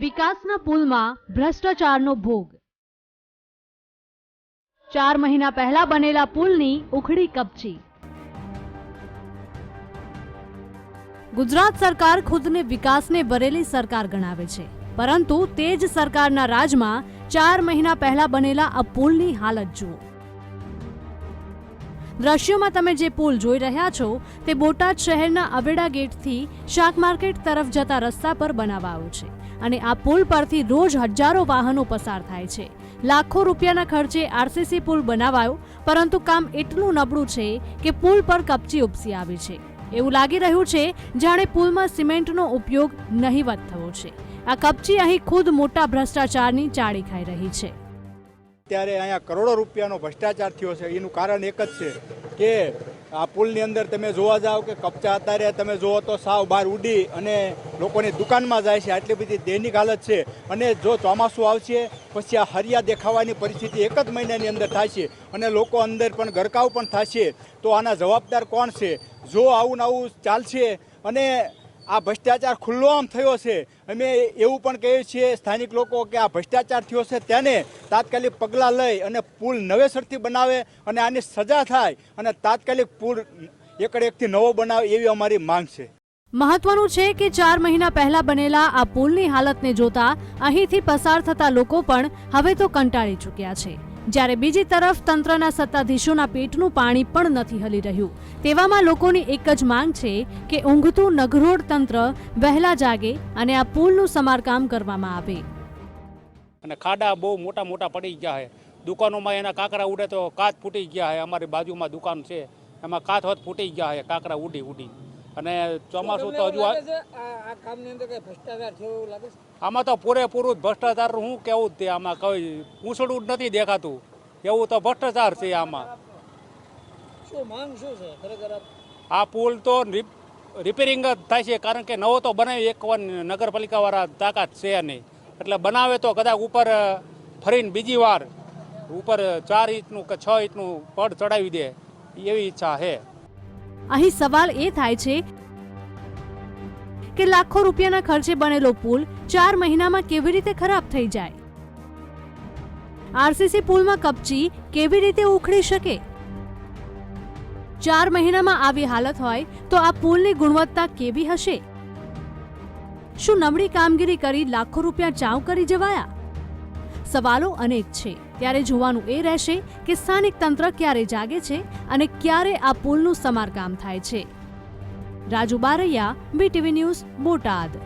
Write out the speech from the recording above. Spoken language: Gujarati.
વિકાસના પુલમાં ભ્રષ્ટાચારનો ભોગ। 4 મહિના પહેલા બનેલા પુલની ઉખડી કપચી। ગુજરાત સરકાર ખુદને વિકાસને ભરેલી સરકાર ગણાવે છે, પરંતુ તે જ સરકારના રાજમાં 4 મહિના પહેલા બનેલા આ પુલની હાલત જુઓ। દ્રશ્યોમાં તમે જે પુલ જોઈ રહ્યા છો તે બોટાદ શહેરના અવેડા ગેટથી શાક માર્કેટ તરફ જતા રસ્તા પર બનાવાયો છે અને આ પુલ પરથી રોજ હજારો વાહનો પસાર થાય છે। લાખો રૂપિયાના ખર્ચે આરસીસી પુલ બનાવાયો, પરંતુ કામ એટલું નબળું છે કે પુલ પર કપચી ઉપસી આવી છે। એવું લાગી રહ્યું છે જાણે પુલમાં સિમેન્ટનો ઉપયોગ નહિવત થયો છે। આ કપચી અહીં ખુદ મોટા ભ્રષ્ટાચારની ચાળી ખાઈ રહી છે। ત્યારે અહીંયા કરોડો રૂપિયાનો ભ્રષ્ટાચાર થયો છે। એનું કારણ એક જ છે કે આ પુલની અંદર તમે જોવા જાઓ કે કપચા અત્યારે તમે જુઓ તો સાવ બહાર ઉડી અને લોકોની દુકાનમાં જાય છે। આટલી બધી દૈનિક હાલત છે અને જો ચોમાસું આવશે પછી આ હરિયા દેખાવાની પરિસ્થિતિ એક જ મહિનાની અંદર થાય છે અને લોકો અંદર પણ ગરકાવ પણ થશે। તો આના જવાબદાર કોણ છે? જો આવું ને આવું ચાલશે અને આ ભ્રષ્ટાચાર ખુલ્લો આમ થયો છે, અમે એવું પણ કહીએ છીએ સ્થાનિક લોકો કે આ ભ્રષ્ટાચાર થયો છે તેને તાત્કાલિક પગલાં લઈ અને પુલ નવેસરથી બનાવે અને આની સજા થાય અને તાત્કાલિક પુલ એકથી નવો બનાવે એવી અમારી માંગ છે। મહત્વનું છે કે 4 મહિના પહેલા બનેલા આ પુલની હાલતને જોતા અહીંથી પસાર થતા લોકો પણ હવે તો કંટાળી ચૂક્યા છે, જ્યારે બીજી તરફ તંત્રના સત્તાધીશોના પેટનું પાણી પણ નથી હલી રહ્યું। તેવામાં લોકોની એક જ માંગ છે કે ઊંઘતું નગરોડ તંત્ર વહેલા જાગે અને આ પુલનું સમારકામ કરવામાં આવે। અને ખાડા બહુ મોટા મોટા પડી ગયા છે, દુકાનોમાં એના કાંકરા ઉડે તો કાચ ફૂટી ગયા છે। અમારી બાજુમાં દુકાન છે એમાં કાચ હોત ફૂટી ગયા છે, કાંકરા ઉડી અને ચોમાસું તો હજુ આ કામની અંદર કઈ ભ્રષ્ટાચાર થયો એવું લાગે છે? આમાં તો પૂરેપૂરું ભ્રષ્ટાચાર હું કેવું જ તે આમાં કઈ પૂછડું જ નથી દેખાતું, એવું તો ભ્રષ્ટાચાર છે આમાં। શું માંગ શું છે ખરેખર? આ પુલ તો રિપેરિંગ જ થાય છે, કારણ કે નવો તો બનાવી એક નગરપાલિકાવાળા તાકાત છે નહીં, એટલે બનાવે તો કદાચ ઉપર ફરીને બીજી વાર ઉપર 4 ઇંચનું કે 6 ઇંચનું પડ ચડાવી દે એવી ઈચ્છા છે। અહીં સવાલ એ થાય છે કે લાખો રૂપિયાના ખર્ચે બનેલો પુલ 4 મહિનામાં કેવી રીતે ખરાબ થઈ જાય? આરસીસી પુલમાં કપચી કેવી રીતે ઉખડી શકે? 4 મહિનામાં આવી હાલત હોય તો આ પુલની ગુણવત્તા કેવી હશે? શું નબળી કામગીરી કરી લાખો રૂપિયા ચાઉ કરી જવાયા? સવાલો અનેક છે, ત્યારે જોવાનું એ રહેશે કે સ્થાનિક તંત્ર ક્યારે જાગે છે અને ક્યારે આ પુલનું સમારકામ થાય છે। Raju Baraiya, BTV news, Botad.